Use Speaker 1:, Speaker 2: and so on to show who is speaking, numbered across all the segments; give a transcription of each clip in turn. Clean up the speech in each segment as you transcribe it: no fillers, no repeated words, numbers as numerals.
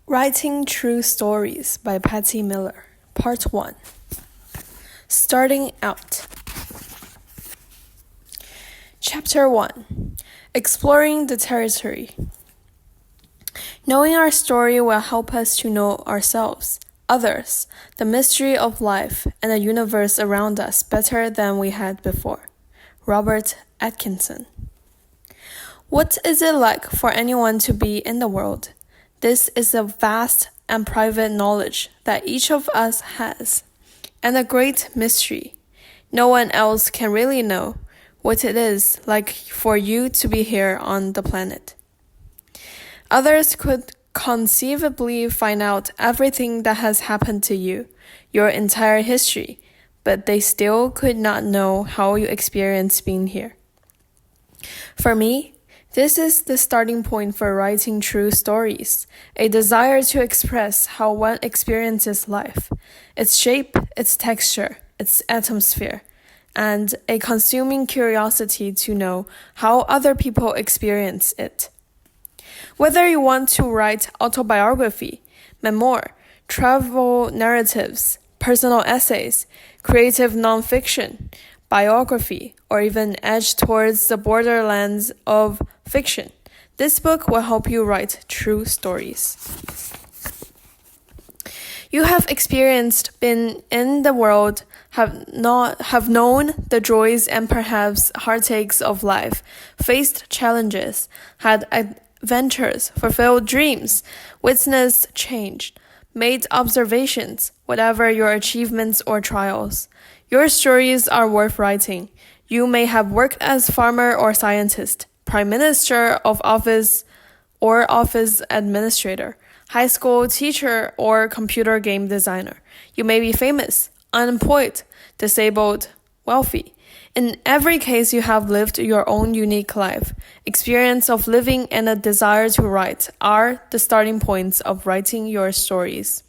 Speaker 1: Writing True Stories by Patti Miller, Part 1. Starting Out. Chapter 1. Exploring the Territory. Knowing our story will help us to know ourselves, others, the mystery of life, and the universe around us better than we had before. Robert Atkinson. What is it like for anyone to be in the world? This is a vast and private knowledge that each of us has, and a great mystery. No one else can really know what it is like for you to be here on the planet. Others could conceivably find out everything that has happened to you, your entire history, but they still could not know how you experienced being here. For me, this is the starting point for writing true stories, a desire to express how one experiences life, its shape, its texture, its atmosphere, and a consuming curiosity to know how other people experience it. Whether you want to write autobiography, memoir, travel narratives, personal essays, creative nonfiction, biography, or even edge towards the borderlands of fiction, this book will help you write true stories. You have experienced, been in the world, have known the joys and perhaps heartaches of life, faced challenges, had adventures, fulfilled dreams, witnessed change, made observations, whatever your achievements or trials. Your stories are worth writing. You may have worked as farmer or scientist, prime minister of office or office administrator, high school teacher or computer game designer. You may be famous, unemployed, disabled, wealthy. In every case, you have lived your own unique life. Experience of living and a desire to write are the starting points of writing your stories.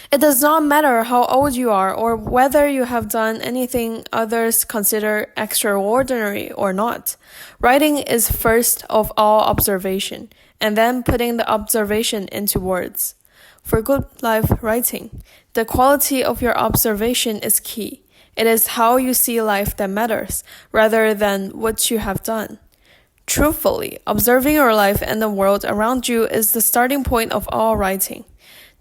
Speaker 1: It does not matter how old you are or whether you have done anything others consider extraordinary or not. Writing is first of all observation, and then putting the observation into words. For good life writing, the quality of your observation is key. It is how you see life that matters, rather than what you have done. Truthfully, observing your life and the world around you is the starting point of all writing.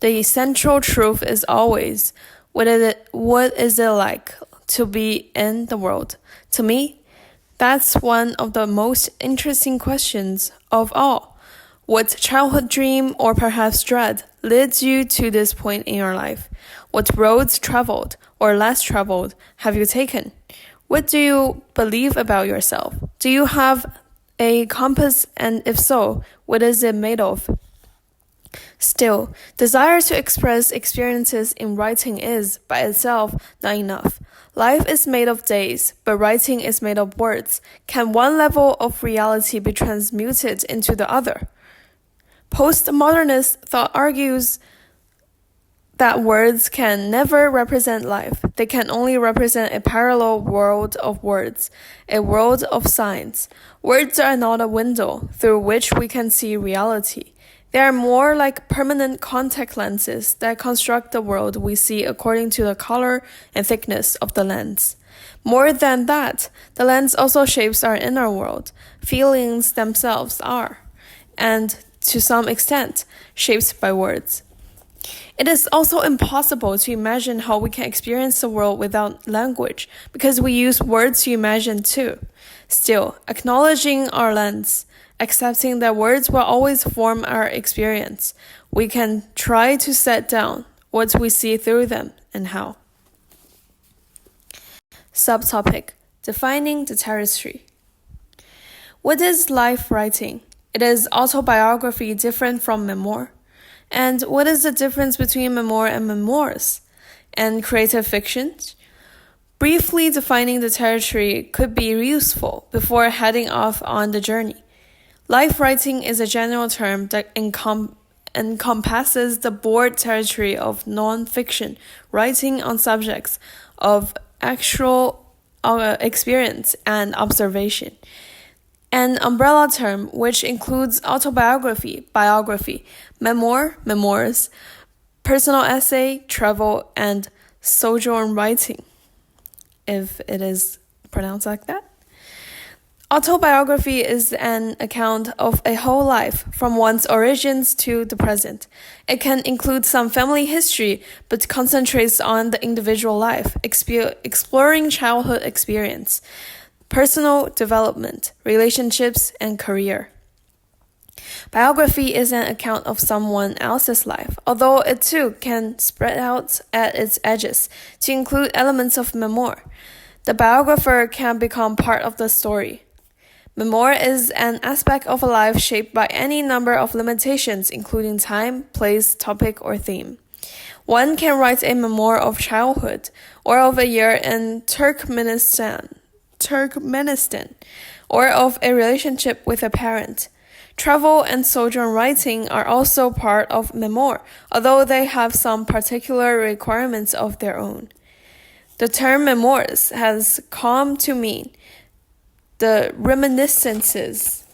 Speaker 1: The essential truth is always, what is it like to be in the world? To me, that's one of the most interesting questions of all. What childhood dream or perhaps dread leads you to this point in your life? What roads traveled or less traveled have you taken? What do you believe about yourself? Do you have a compass, and if so, what is it made of? Still, desire to express experiences in writing is, by itself, not enough. Life is made of days, but writing is made of words. Can one level of reality be transmuted into the other? Postmodernist thought argues that words can never represent life. They can only represent a parallel world of words, a world of signs. Words are not a window through which we can see reality. They are more like permanent contact lenses that construct the world we see according to the color and thickness of the lens. More than that, the lens also shapes our inner world. Feelings themselves are, and to some extent, shaped by words. It is also impossible to imagine how we can experience the world without language, because we use words to imagine too. Still, acknowledging our lens, accepting that words will always form our experience, we can try to set down what we see through them and how. Subtopic: Defining the Territory. What is life writing? It is autobiography different from memoir? And what is the difference between memoir and memoirs? And creative fiction? Briefly defining the territory could be useful before heading off on the journey. Life writing is a general term that encompasses the broad territory of non-fiction writing on subjects of actual experience and observation. An umbrella term which includes autobiography, biography, memoir, memoirs, personal essay, travel, and sojourn writing, if it is pronounced like that. Autobiography is an account of a whole life, from one's origins to the present. It can include some family history, but concentrates on the individual life, exploring childhood experience, personal development, relationships, and career. Biography is an account of someone else's life, although it too can spread out at its edges to include elements of memoir. The biographer can become part of the story. Memoir is an aspect of a life shaped by any number of limitations, including time, place, topic, or theme. One can write a memoir of childhood, or of a year in Turkmenistan, or of a relationship with a parent. Travel and sojourn writing are also part of memoir, although they have some particular requirements of their own. The term memoirs has come to mean the reminiscences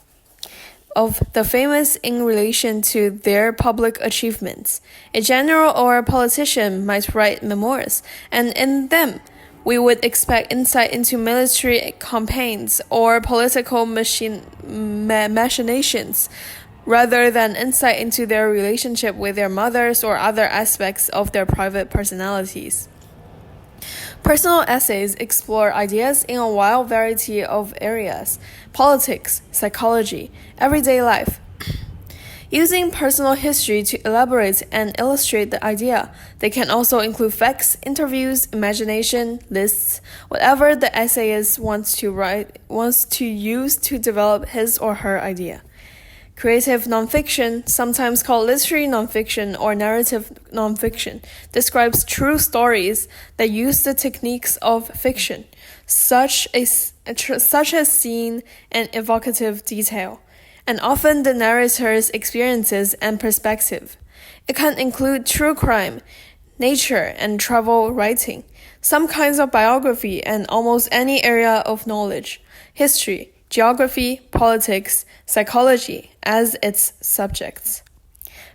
Speaker 1: of the famous in relation to their public achievements. A general or a politician might write memoirs, and in them, we would expect insight into military campaigns or political machinations, rather than insight into their relationship with their mothers or other aspects of their private personalities. Personal essays explore ideas in a wide variety of areas: politics, psychology, everyday life. Using personal history to elaborate and illustrate the idea, they can also include facts, interviews, imagination, lists, whatever the essayist wants to use to develop his or her idea. Creative nonfiction, sometimes called literary nonfiction or narrative nonfiction, describes true stories that use the techniques of fiction, such as scene and evocative detail, and often the narrator's experiences and perspective. It can include true crime, nature, and travel writing, some kinds of biography, and almost any area of knowledge, history, geography, politics, psychology as its subjects.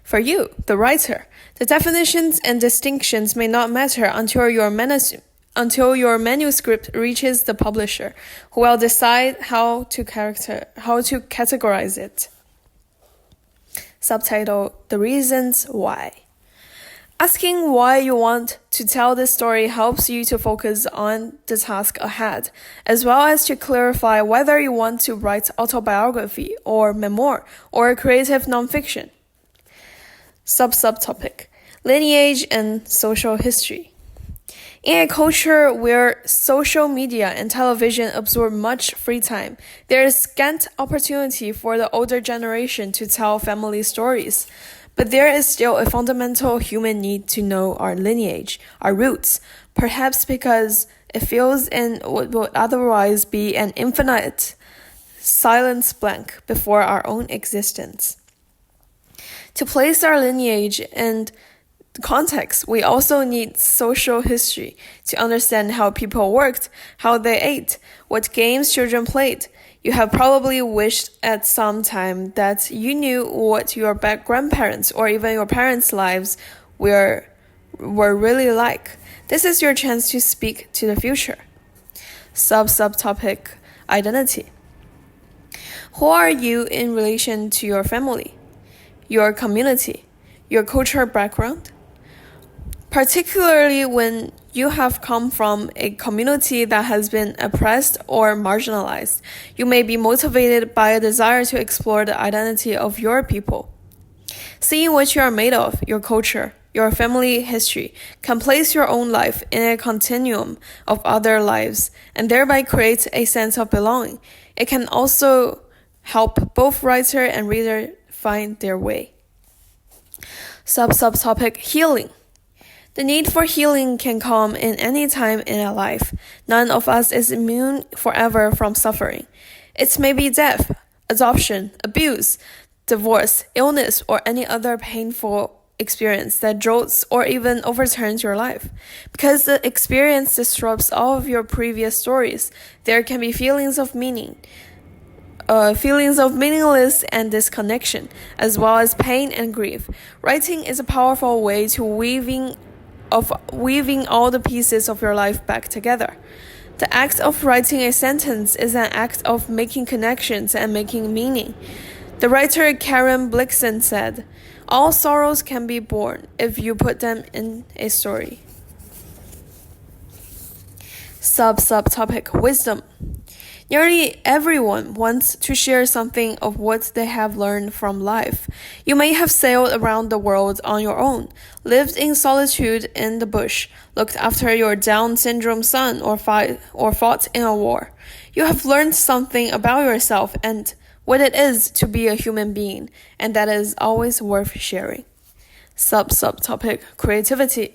Speaker 1: For you, the writer, the definitions and distinctions may not matter until your manuscript reaches the publisher, who will decide how to categorize it. Subtitle: The Reasons Why. Asking why you want to tell this story helps you to focus on the task ahead, as well as to clarify whether you want to write autobiography or memoir or creative nonfiction. Subtopic: Lineage and social history. In a culture where social media and television absorb much free time, there is scant opportunity for the older generation to tell family stories. But there is still a fundamental human need to know our lineage, our roots, perhaps because it fills in what would otherwise be an infinite silence blank before our own existence. To place our lineage in context, we also need social history to understand how people worked, how they ate, what games children played. You have probably wished at some time that you knew what your grandparents or even your parents' lives were really like. This is your chance to speak to the future. Subtopic: Identity. Who are you in relation to your family, your community, your cultural background? Particularly when you have come from a community that has been oppressed or marginalized, you may be motivated by a desire to explore the identity of your people. Seeing what you are made of, your culture, your family history, can place your own life in a continuum of other lives and thereby create a sense of belonging. It can also help both writer and reader find their way. Subtopic: Healing. The need for healing can come in any time in a life. None of us is immune forever from suffering. It may be death, adoption, abuse, divorce, illness, or any other painful experience that jolts or even overturns your life. Because the experience disrupts all of your previous stories, there can be feelings of meaning, feelings of meaningless and disconnection, as well as pain and grief. Writing is a powerful way to weaving all the pieces of your life back together. The act of writing a sentence is an act of making connections and making meaning. The writer Karen Blixen said, "All sorrows can be born if you put them in a story." Subtopic Wisdom. Nearly everyone wants to share something of what they have learned from life. You may have sailed around the world on your own, lived in solitude in the bush, looked after your Down syndrome son, or fought in a war. You have learned something about yourself and what it is to be a human being, and that is always worth sharing. Subtopic Creativity.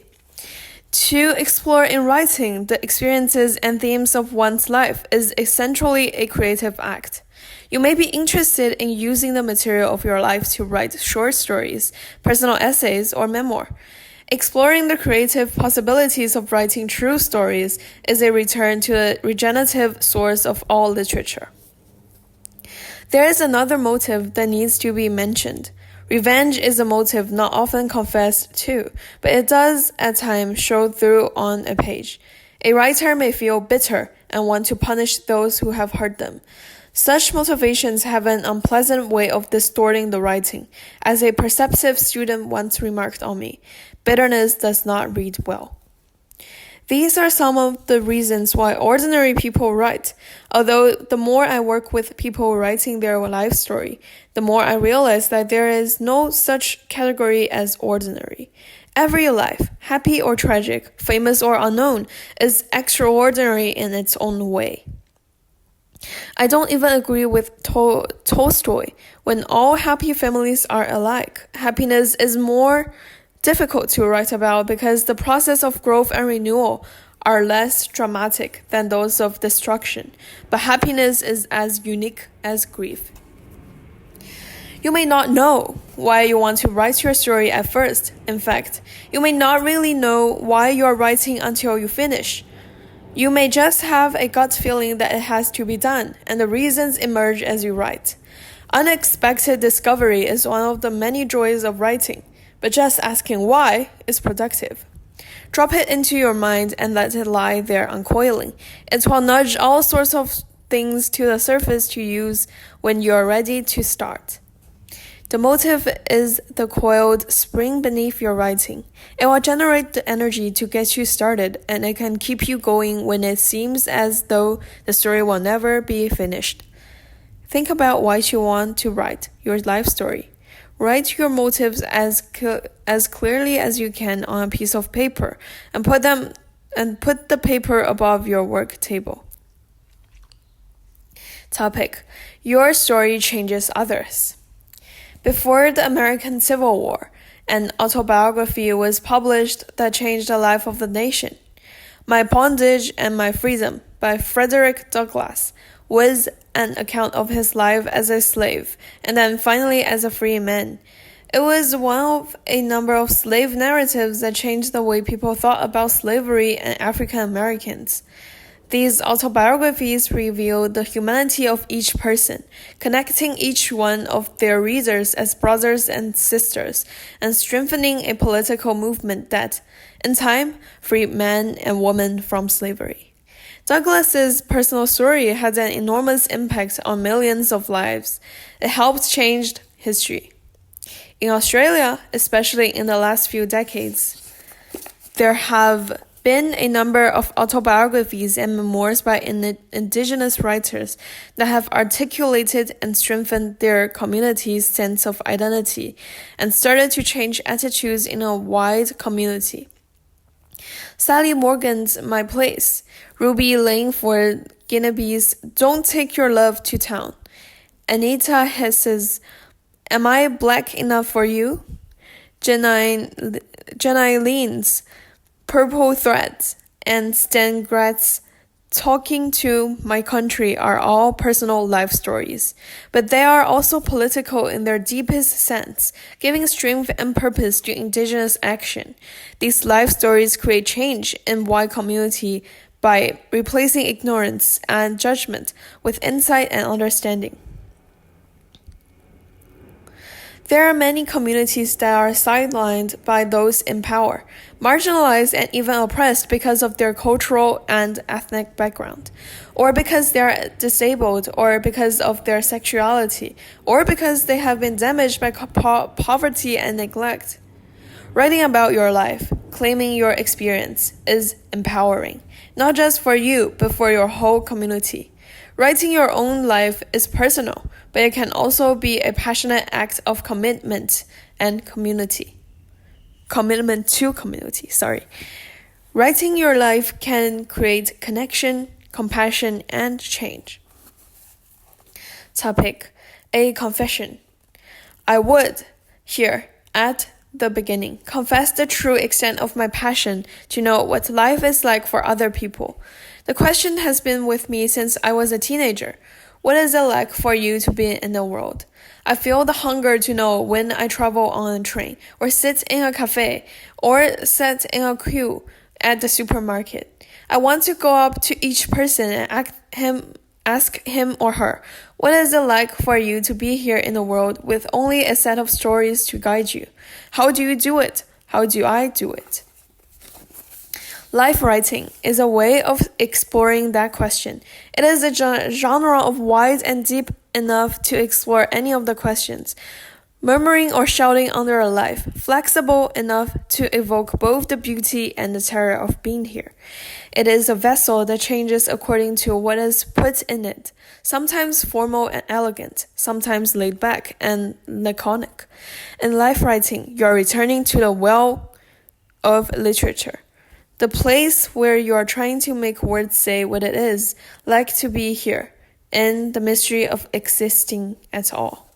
Speaker 1: To explore in writing the experiences and themes of one's life is essentially a creative act. You may be interested in using the material of your life to write short stories, personal essays, or memoir. Exploring the creative possibilities of writing true stories is a return to the regenerative source of all literature. There is another motive that needs to be mentioned. Revenge is a motive not often confessed to, but it does at times show through on a page. A writer may feel bitter and want to punish those who have hurt them. Such motivations have an unpleasant way of distorting the writing. As a perceptive student once remarked on me, bitterness does not read well. These are some of the reasons why ordinary people write. Although the more I work with people writing their life story, the more I realize that there is no such category as ordinary. Every life, happy or tragic, famous or unknown, is extraordinary in its own way. I don't even agree with Tolstoy. When all happy families are alike, happiness is more difficult to write about because the process of growth and renewal are less dramatic than those of destruction, but happiness is as unique as grief. You may not know why you want to write your story at first. In fact, you may not really know why you are writing until you finish. You may just have a gut feeling that it has to be done, and the reasons emerge as you write. Unexpected discovery is one of the many joys of writing. But just asking why is productive. Drop it into your mind and let it lie there uncoiling. It will nudge all sorts of things to the surface to use when you're ready to start. The motive is the coiled spring beneath your writing. It will generate the energy to get you started, and it can keep you going when it seems as though the story will never be finished. Think about why you want to write your life story. Write your motives as clearly as you can on a piece of paper and put the paper above your work table. Topic: Your story changes others. Before the American Civil War, an autobiography was published that changed the life of the nation. My Bondage and My Freedom by Frederick Douglass was an account of his life as a slave and then finally as a free man. It was one of a number of slave narratives that changed the way people thought about slavery and African Americans. These autobiographies reveal the humanity of each person, connecting each one of their readers as brothers and sisters, and strengthening a political movement that, in time, freed men and women from slavery. Douglas's personal story had an enormous impact on millions of lives. It helped change history. In Australia, especially in the last few decades, there have been a number of autobiographies and memoirs by indigenous writers that have articulated and strengthened their community's sense of identity and started to change attitudes in a wide community. Sally Morgan's My Place, Ruby Langford Guinebee's Don't Take Your Love to Town, Anita Hess's Am I Black Enough for You?, Jenny Lean's Purple Threads, and Stan Gratz's Talking to My Country are all personal life stories, but they are also political in their deepest sense, giving strength and purpose to indigenous action. These life stories create change in white community by replacing ignorance and judgment with insight and understanding. There are many communities that are sidelined by those in power, marginalized and even oppressed because of their cultural and ethnic background, or because they are disabled, or because of their sexuality, or because they have been damaged by poverty and neglect. Writing about your life, claiming your experience, is empowering, not just for you, but for your whole community. Writing your own life is personal, but it can also be a passionate act of commitment and community. Commitment to community, sorry. Writing your life can create connection, compassion, and change. Topic: A confession. I would, here, at the beginning, confess the true extent of my passion to know what life is like for other people. The question has been with me since I was a teenager. What is it like for you to be in the world? I feel the hunger to know when I travel on a train, or sit in a cafe, or sit in a queue at the supermarket. I want to go up to each person and ask him or her, what is it like for you to be here in the world with only a set of stories to guide you? How do you do it? How do I do it? Life writing is a way of exploring that question. It is a genre of wide and deep enough to explore any of the questions. Murmuring or shouting under a life, flexible enough to evoke both the beauty and the terror of being here. It is a vessel that changes according to what is put in it, sometimes formal and elegant, sometimes laid back and laconic. In life writing, you are returning to the well of literature, the place where you are trying to make words say what it is like to be here, in the mystery of existing at all.